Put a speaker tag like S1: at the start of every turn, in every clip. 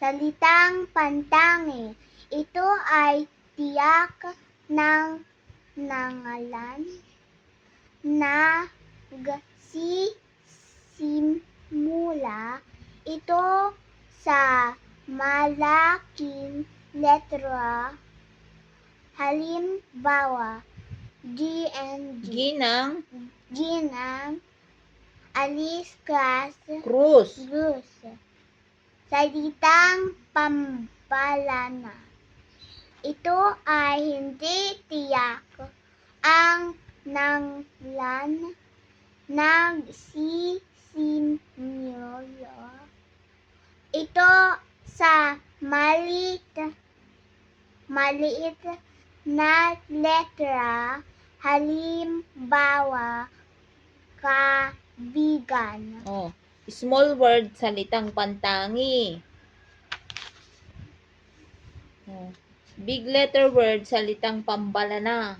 S1: Salitang pantangi. Ito ay tiyak ng nangalan nagsisimula ito sa malaking letra. Halimbawa, G ng alis, class,
S2: Cruz.
S1: Salitang pambalana. Ito ay hindi tiyak ang nangalan nagsisimula ito sa maliit na letra. Halimbawa, kaibigan.
S2: Small word, salitang pantangi. Big letter word, salitang pambalana.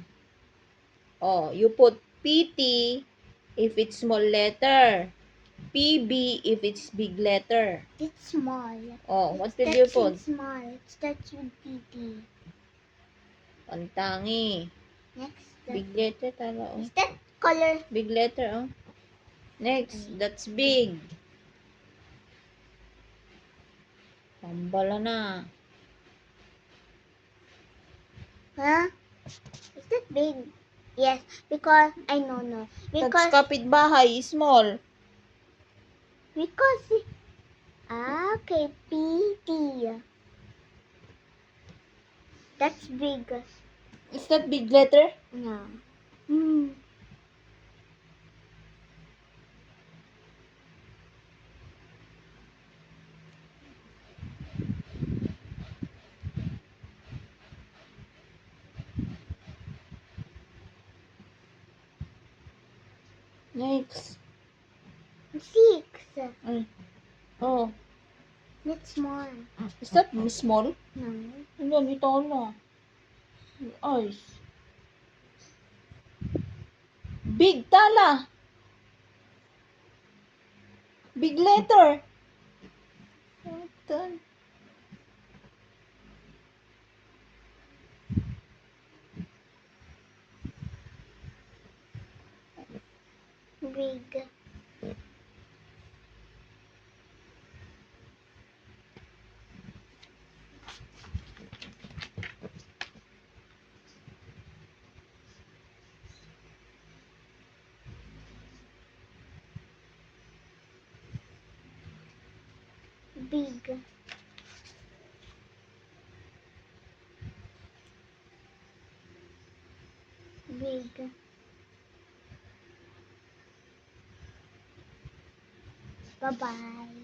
S2: You put PT if it's small letter. PB if it's big letter.
S1: It's small.
S2: What will you put?
S1: It's small. It starts with PT.
S2: Pantangi.
S1: Next.
S2: Big letter tala.
S1: Is that color?
S2: Big letter. Next, that's big. Pambalana.
S1: Huh? Is that big? Yes, because I know.
S2: That's kapitbahay, small.
S1: Because okay, PT. That's big.
S2: Is that big letter?
S1: No.
S2: Next.
S1: 6. That's small.
S2: Is that small?
S1: No.
S2: Hindi, ito na. Eyes. Big tala. Big letter.
S1: Big. Big. Big. Bye-bye.